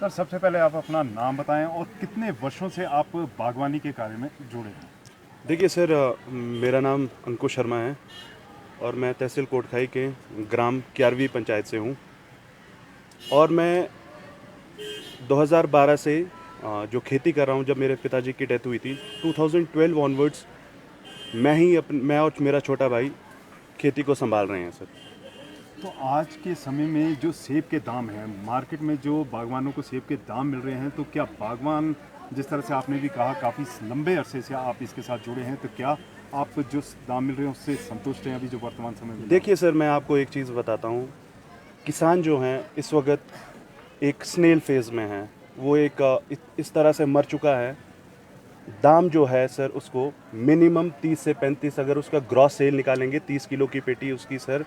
Sir सबसे पहले आप अपना नाम बताएं और कितने वर्षों से आप बागवानी के कार्य में जुड़े हैं। देखिए सर, मेरा नाम अंकुश शर्मा है और मैं तहसील कोटखाई के ग्राम क्यारवी पंचायत से हूँ। और मैं 2012 से जो खेती कर रहा हूँ, जब मेरे पिताजी की डेथ हुई थी 2012 ऑनवर्ड्स मैं और मेरा छोटा भाई खेती को संभाल रहे हैं सर। तो आज के समय में जो सेब के दाम हैं मार्केट में, जो बागवानों को सेब के दाम मिल रहे हैं, तो क्या बागवान, जिस तरह से आपने भी कहा काफ़ी लंबे अरसे से आप इसके साथ जुड़े हैं, तो क्या आप जो दाम मिल रहे हैं उससे संतुष्ट हैं अभी जो वर्तमान समय में? देखिए सर, मैं आपको एक चीज़ बताता हूँ। किसान जो हैं इस वक्त एक स्नेल फेज़ में हैं। वो एक इस तरह से मर चुका है। दाम जो है सर उसको मिनिमम 30 से 35, अगर उसका ग्रॉस सेल निकालेंगे 30 किलो की पेटी उसकी सर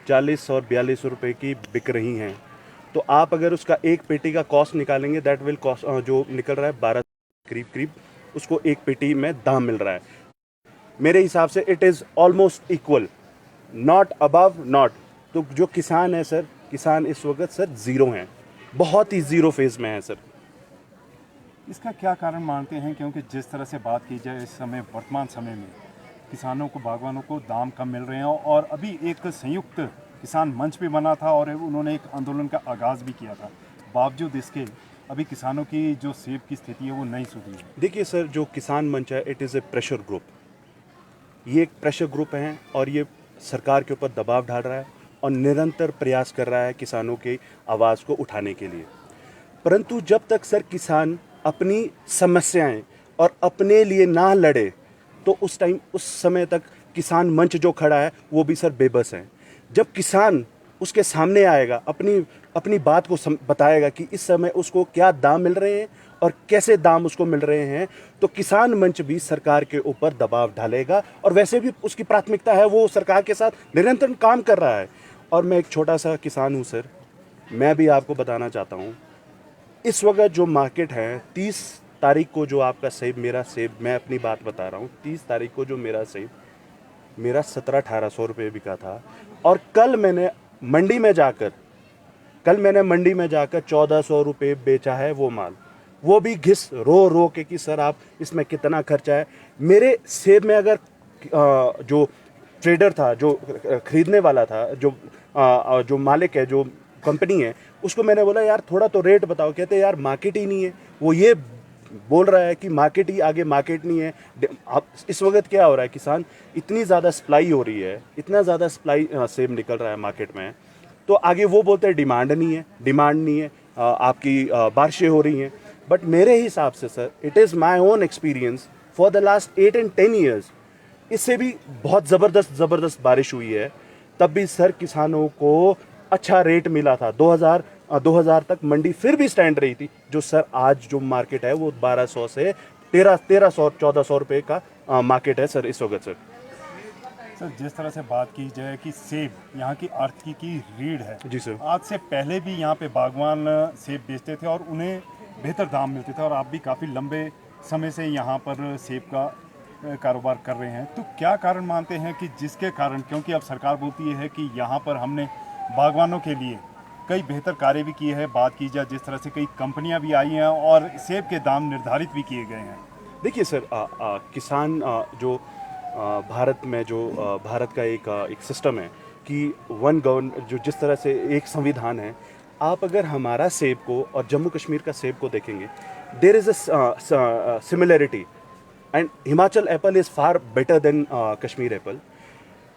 40 और 42 रुपए की बिक रही हैं। तो आप अगर उसका एक पेटी का कॉस्ट निकालेंगे, दैट विल कॉस्ट जो निकल रहा है 12 करीब करीब उसको एक पेटी में दाम मिल रहा है। मेरे हिसाब से it is almost equal, not above not. तो जो किसान है सर, किसान इस वक्त सर ज़ीरो हैं, बहुत ही ज़ीरो फेज़ में है सर। इसका क्या कारण मानते हैं? क्योंकि जिस तरह से बात की जाए इस समय वर्तमान समय में किसानों को, बागवानों को दाम कम मिल रहे हैं, और अभी एक संयुक्त किसान मंच भी बना था और उन्होंने एक आंदोलन का आगाज़ भी किया था, बावजूद इसके अभी किसानों की जो सेब की स्थिति है वो नहीं सुधरी है। देखिए सर, जो किसान मंच है it is a pressure group. ये एक प्रेशर ग्रुप है और ये सरकार के ऊपर दबाव डाल रहा है और निरंतर प्रयास कर रहा है किसानों की आवाज़ को उठाने के लिए। परंतु जब तक सर किसान अपनी समस्याएं और अपने लिए ना लड़े, तो उस समय तक किसान मंच जो खड़ा है वो भी सर बेबस है। जब किसान उसके सामने आएगा, अपनी अपनी बात को बताएगा कि इस समय उसको क्या दाम मिल रहे हैं और कैसे दाम उसको मिल रहे हैं, तो किसान मंच भी सरकार के ऊपर दबाव डालेगा। और वैसे भी उसकी प्राथमिकता है, वो सरकार के साथ निरंतर काम कर रहा है। और मैं एक छोटा सा किसान हूँ सर, मैं भी आपको बताना चाहता हूँ, इस वक्त जो मार्केट है 30 तारीख को जो आपका सेब, मेरा सेब, मैं अपनी बात बता रहा हूँ, 30 तारीख को जो मेरा सेब मेरा 1700-1800 रुपये बिका था। और कल मैंने मंडी में जाकर 1400 रुपये बेचा है वो माल। वो भी घिस रो रो के कि सर आप इसमें कितना खर्चा है। मेरे सेब में अगर जो ट्रेडर था, जो खरीदने वाला था, जो मालिक है, जो कंपनी है, उसको मैंने बोला यार थोड़ा तो रेट बताओ। कहते यार मार्केट ही नहीं है। वो ये बोल रहा है कि मार्केट ही आगे मार्केट नहीं है। अब इस वक्त क्या हो रहा है, किसान इतनी ज़्यादा सप्लाई हो रही है, इतना ज़्यादा सप्लाई सेब निकल रहा है मार्केट में, तो आगे वो बोलते हैं डिमांड नहीं है, डिमांड नहीं है, आपकी बारिशें हो रही हैं। बट मेरे हिसाब से sir, it is my own experience for the last 8 and 10 years, इससे भी बहुत ज़बरदस्त बारिश हुई है, तब भी सर किसानों को अच्छा रेट मिला था। 2000 तक मंडी फिर भी स्टैंड रही थी। जो सर आज जो मार्केट है वो 1200 से 1300 1400 रुपये का मार्केट है सर इस वक्त सर। सर जिस तरह से बात की जाए कि सेब यहाँ की आर्थिकी की रीढ़ है, जी सर। आज से पहले भी यहाँ पे बागवान सेब बेचते थे और उन्हें बेहतर दाम मिलते थे, और आप भी काफ़ी लंबे समय से यहाँ पर सेब का कारोबार कर रहे हैं, तो क्या कारण मानते हैं कि जिसके कारण, क्योंकि अब सरकार बोलती है कि यहाँ पर हमने बागवानों के लिए कई बेहतर कार्य भी किए हैं, बात की जाए जिस तरह से कई कंपनियाँ भी आई हैं और सेब के दाम निर्धारित भी किए गए हैं। देखिए सर, किसान जो भारत में जो भारत का एक सिस्टम है कि वन गवर्न, जो जिस तरह से एक संविधान है, आप अगर हमारा सेब को और जम्मू कश्मीर का सेब को देखेंगे, there is a similarity, and Himachal Apple is far better than Kashmir Apple,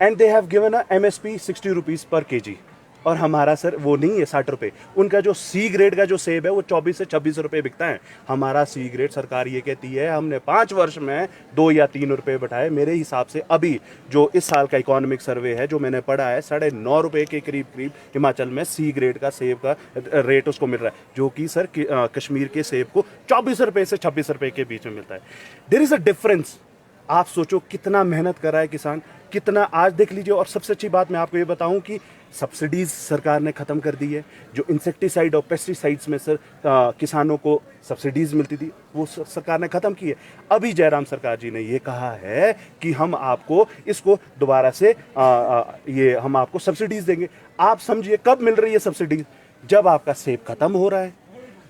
and they have given a MSP 60 rupees पर kg। और हमारा सर वो नहीं है 60 रुपये। उनका जो सी ग्रेड का जो सेब है वो 24 से 26 रुपये बिकता है। हमारा सी ग्रेड, सरकार ये कहती है हमने 5 वर्ष में 2 या 3 रुपये बढ़ाए। मेरे हिसाब से अभी जो इस साल का इकोनॉमिक सर्वे है जो मैंने पढ़ा है, 9.5 रुपये के करीब करीब हिमाचल में सी ग्रेड का सेब का रेट उसको मिल रहा है, जो कि सर कश्मीर के सेब को 24 रुपये से 26 रुपये के बीच में मिलता है। There is a difference. आप सोचो कितना मेहनत कर रहा है किसान, कितना आज देख लीजिए। और सबसे अच्छी बात मैं आपको ये बताऊं कि सब्सिडीज़ सरकार ने ख़त्म कर दी है। जो इंसेक्टिसाइड और पेस्टिसाइड्स में सर किसानों को सब्सिडीज़ मिलती थी, वो सरकार ने ख़त्म की है। अभी जयराम सरकार जी ने ये कहा है कि हम आपको इसको दोबारा से ये हम आपको सब्सिडीज़ देंगे। आप समझिए कब मिल रही है सब्सिडीज़, जब आपका सेब ख़त्म हो रहा है।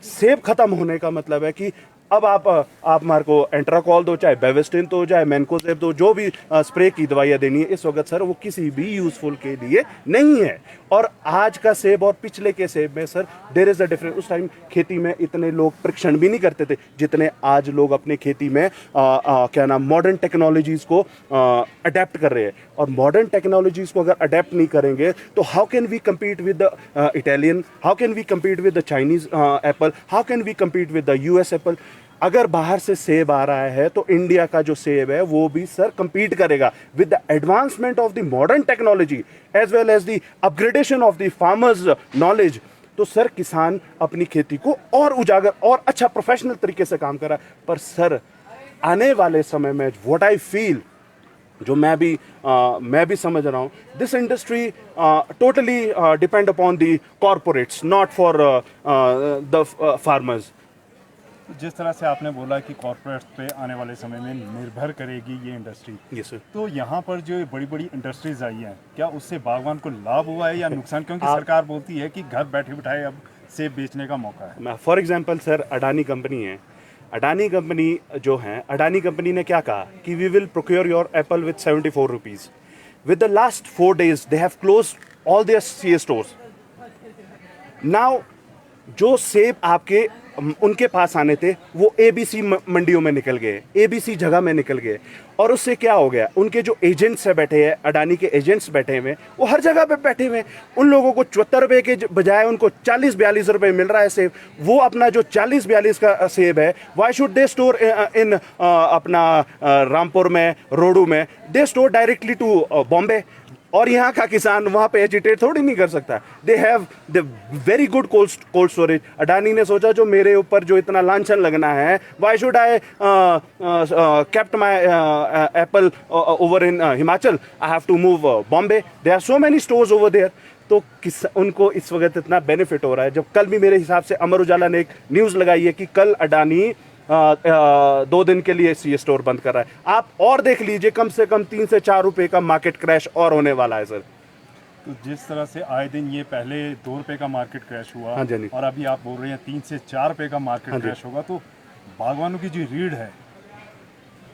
सेब खत्म होने का मतलब है कि अब आप मार को एंट्राकॉल दो, चाहे बेविस्टिन दो, चाहे मैनकोजेब दो, जो भी स्प्रे की दवाइयाँ देनी है इस वक्त सर वो किसी भी यूजफुल के लिए नहीं है। और आज का सेब और पिछले के सेब में sir there is a difference. उस टाइम खेती में इतने लोग परीक्षण भी नहीं करते थे जितने आज लोग अपने खेती में क्या नाम मॉडर्न टेक्नोलॉजीज को अडेप्ट कर रहे हैं। और मॉडर्न टेक्नोलॉजीज को अगर अडेप्ट नहीं करेंगे तो how can we compete with the Italian, how can we compete with the Chinese apple, how can we compete with the US apple. अगर बाहर से सेब आ रहा है तो इंडिया का जो सेब है वो भी सर compete करेगा with the advancement of the modern technology as well as the upgradation of the farmers knowledge. तो सर किसान अपनी खेती को और उजागर और अच्छा प्रोफेशनल तरीके से काम कर रहा है। पर सर आने वाले समय में व्हाट आई फील, जो मैं भी समझ रहा हूँ, this industry totally depend upon the corporates, not for the farmers. जिस तरह से आपने बोला कि कॉर्पोरेट्स पे आने वाले समय में निर्भर करेगी ये इंडस्ट्री, यस सर। तो यहाँ पर जो बड़ी बड़ी इंडस्ट्रीज आई हैं, क्या उससे बागवान को लाभ हुआ है या नुकसान? क्योंकि सरकार बोलती है कि घर बैठे बिठाए अब सेब बेचने का मौका है। मैं for example sir Adani company है, अडानी कंपनी जो है, अडानी कंपनी ने क्या कहा कि we will procure your apple with 74 rupees. With the last 4 days they have close all their C stores. Now जो सेब आपके उनके पास आने थे वो एबीसी मंडियों में निकल गए, एबीसी जगह में निकल गए। और उससे क्या हो गया, उनके जो एजेंट्स है बैठे हैं, अडानी के एजेंट्स बैठे हुए, वो हर जगह पे बैठे हुए, उन लोगों को 74 रुपए के बजाय उनको 40-42 रुपए मिल रहा है सेब। वो अपना जो 40-42 का सेब है, why should they store in अपना रामपुर में, रोडू में, they store directly to Bombay. और यहाँ का किसान वहाँ पे एजिटेट थोड़ी नहीं कर सकता। They have the very good cold storage. Adani ने सोचा जो मेरे ऊपर जो इतना लांछन लगना है, why should I kept my apple over in Himachal, I have to move Bombay, there are so many stores over there. तो उनको इस वक्त इतना बेनिफिट हो रहा है। जब कल भी मेरे हिसाब से अमर उजाला ने एक न्यूज़ लगाई है कि कल अडानी 2 दिन के लिए सी स्टोर बंद कर रहा है। आप और देख लीजिए, कम से कम 3 से 4 रुपए का मार्केट क्रैश और होने वाला है सर। तो जिस तरह से आए दिन ये पहले 2 रुपए का मार्केट क्रैश हुआ, हाँ जी, और अभी आप बोल रहे हैं 3 से 4 रुपए का मार्केट क्रैश होगा, तो बागवानों की जो रीढ़ है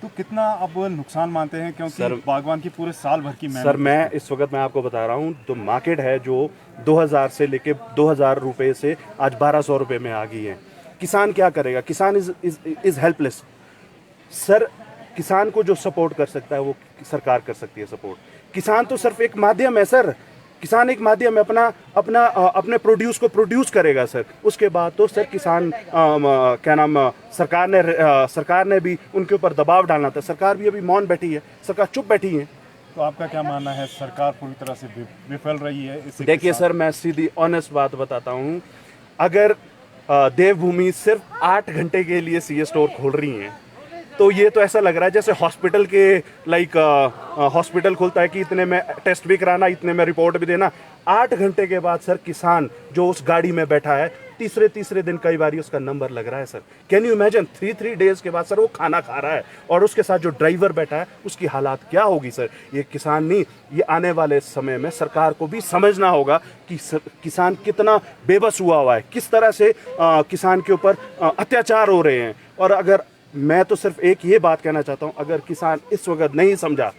तो कितना अब नुकसान मानते हैं? क्योंकि बागवान की पूरे साल भर की मेहनत। सर मैं इस वक्त मैं आपको बता रहा हूँ, तो मार्केट है जो 2000 से लेके 2000 रुपए से आज 1200 रुपए में आ गई है। किसान क्या करेगा? किसान इज हेल्पलेस सर। किसान को जो सपोर्ट कर सकता है वो सरकार कर सकती है सपोर्ट। किसान तो सिर्फ एक माध्यम है सर। किसान एक माध्यम है, अपने प्रोड्यूस को प्रोड्यूस करेगा सर। उसके बाद तो सर किसान क्या नाम सरकार ने भी उनके ऊपर दबाव डालना था। सरकार भी अभी मौन बैठी है, सरकार चुप बैठी है। तो आपका क्या मानना है, सरकार पूरी तरह से विफल रही है इससे? देखिए सर, मैं सीधी ऑनेस्ट बात बताता हूँ, अगर देवभूमि सिर्फ 8 घंटे के लिए सी स्टोर खोल रही हैं तो ये तो ऐसा लग रहा है जैसे हॉस्पिटल के हॉस्पिटल खुलता है कि इतने में टेस्ट भी कराना, इतने में रिपोर्ट भी देना। 8 घंटे के बाद सर किसान जो उस गाड़ी में बैठा है, तीसरे दिन कई बार उसका नंबर लग रहा है sir. Can you imagine 3 days के बाद सर वो खाना खा रहा है और उसके साथ जो ड्राइवर बैठा है उसकी हालात क्या होगी सर? ये किसान नहीं, ये आने वाले समय में सरकार को भी समझना होगा कि किसान कितना बेबस हुआ है, किस तरह से किसान के ऊपर अत्याचार हो रहे हैं। और अगर मैं तो सिर्फ एक ये बात कहना चाहता हूँ, अगर किसान इस वक्त नहीं समझा,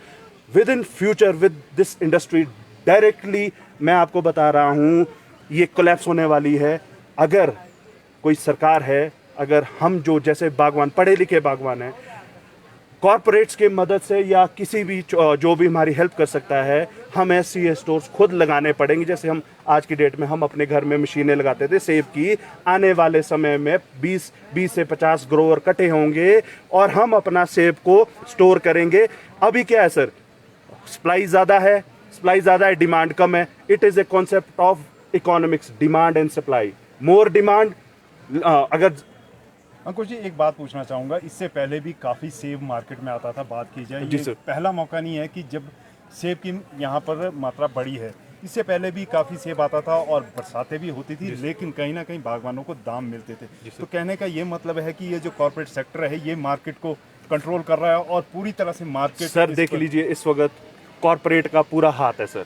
with in future with this industry directly मैं आपको बता रहा हूँ ये कोलैप्स होने वाली है। अगर कोई सरकार है, अगर हम जो जैसे बागवान पढ़े लिखे बागवान हैं, कॉरपोरेट्स के मदद से या किसी भी जो भी हमारी हेल्प कर सकता है, हम ऐसी स्टोर्स खुद लगाने पड़ेंगे। जैसे हम आज की डेट में हम अपने घर में मशीनें लगाते थे सेब की, आने वाले समय में 20 से 50 ग्रोवर इकट्ठे होंगे और हम अपना सेब को स्टोर करेंगे। अभी क्या है सर, सप्लाई ज़्यादा है, डिमांड कम है। It is a concept of economics, demand and supply. More demand अगर अंकुश जी, एक बात पूछना चाहूँगा, इससे पहले भी काफ़ी सेब मार्केट में आता था, बात की जाए, ये पहला मौका नहीं है कि जब सेब की यहाँ पर मात्रा बढ़ी है। इससे पहले भी काफ़ी सेब आता था और बरसातें भी होती थी, लेकिन कहीं ना कहीं बागवानों को दाम मिलते थे। तो कहने का ये मतलब है कि ये जो कॉर्पोरेट सेक्टर है ये मार्केट को कंट्रोल कर रहा है और पूरी तरह से मार्केट। सर देख लीजिए, इस वक्त कॉर्पोरेट का पूरा हाथ है सर,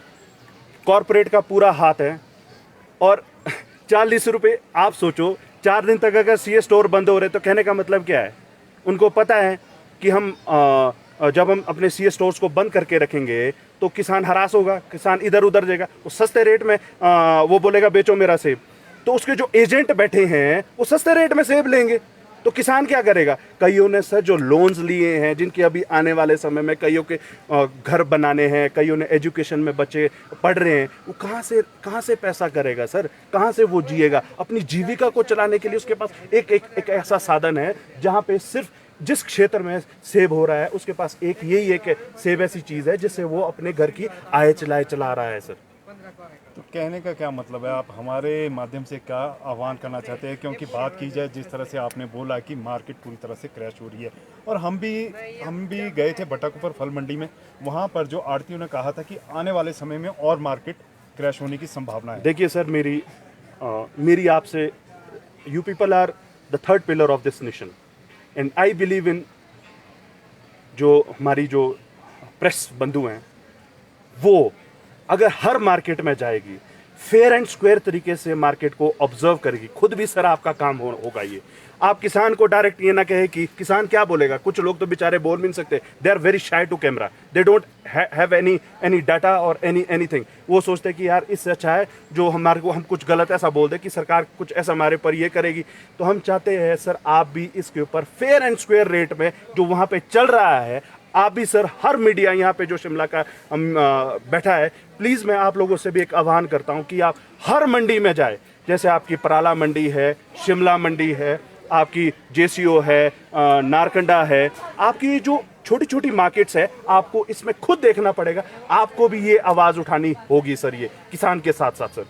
कॉर्पोरेट का पूरा हाथ है। और 40 रुपये, आप सोचो 4 दिन तक अगर सीए स्टोर बंद हो रहे तो कहने का मतलब क्या है? उनको पता है कि हम जब हम अपने सीए स्टोर्स को बंद करके रखेंगे तो किसान हरास होगा, किसान इधर उधर जाएगा, वो सस्ते रेट में वो बोलेगा बेचो मेरा सेब। तो उसके जो एजेंट बैठे हैं वो सस्ते रेट में सेब लेंगे, तो किसान क्या करेगा? कईयों ने सर जो लोन्स लिए हैं, जिनके अभी आने वाले समय में कईयों के घर बनाने हैं, कईयों ने एजुकेशन में बच्चे पढ़ रहे हैं, वो कहाँ से पैसा करेगा सर? कहाँ से वो जिएगा? अपनी जीविका को चलाने के लिए उसके पास एक ऐसा साधन है जहाँ पे सिर्फ जिस क्षेत्र में सेब हो रहा है उसके पास एक सेब ऐसी चीज़ है जिससे वो अपने घर की आय चला रहा है सर। तो कहने का क्या मतलब है, आप हमारे माध्यम से क्या आह्वान करना चाहते हैं? क्योंकि बात की जाए जिस तरह से आपने बोला कि मार्केट पूरी तरह से क्रैश हो रही है, और हम भी गए थे भट्टाकुफर फल मंडी में, वहाँ पर जो आड़तियों ने कहा था कि आने वाले समय में और मार्केट क्रैश होने की संभावना है। देखिए सर, मेरी आपसे, you people are the third pillar of this nation and I believe in, जो हमारी जो प्रेस बंधु हैं वो अगर हर मार्केट में जाएगी, फेयर एंड स्क्वायर तरीके से मार्केट को ऑब्जर्व करेगी, खुद भी सर आपका काम होगा ये। आप किसान को डायरेक्ट ये ना कहे कि किसान क्या बोलेगा, कुछ लोग तो बेचारे बोल भी नहीं सकते, they are very shy to camera, they don't have any data और एनीथिंग। वो सोचते हैं कि यार इससे अच्छा है जो हमारे को हम कुछ गलत ऐसा बोल दे कि सरकार कुछ ऐसा हमारे पर ये करेगी। तो हम चाहते हैं सर आप भी इसके ऊपर फेयर एंड स्क्वायर रेट में जो वहाँ पे चल रहा है, आप भी सर, हर मीडिया यहाँ पे जो शिमला का बैठा है, प्लीज़ मैं आप लोगों से भी एक आह्वान करता हूँ कि आप हर मंडी में जाए। जैसे आपकी पराला मंडी है, शिमला मंडी है, आपकी जेसीओ है, नारकंडा है, आपकी जो छोटी छोटी मार्केट्स है, आपको इसमें खुद देखना पड़ेगा, आपको भी ये आवाज़ उठानी होगी सर, ये किसान के साथ साथ सर।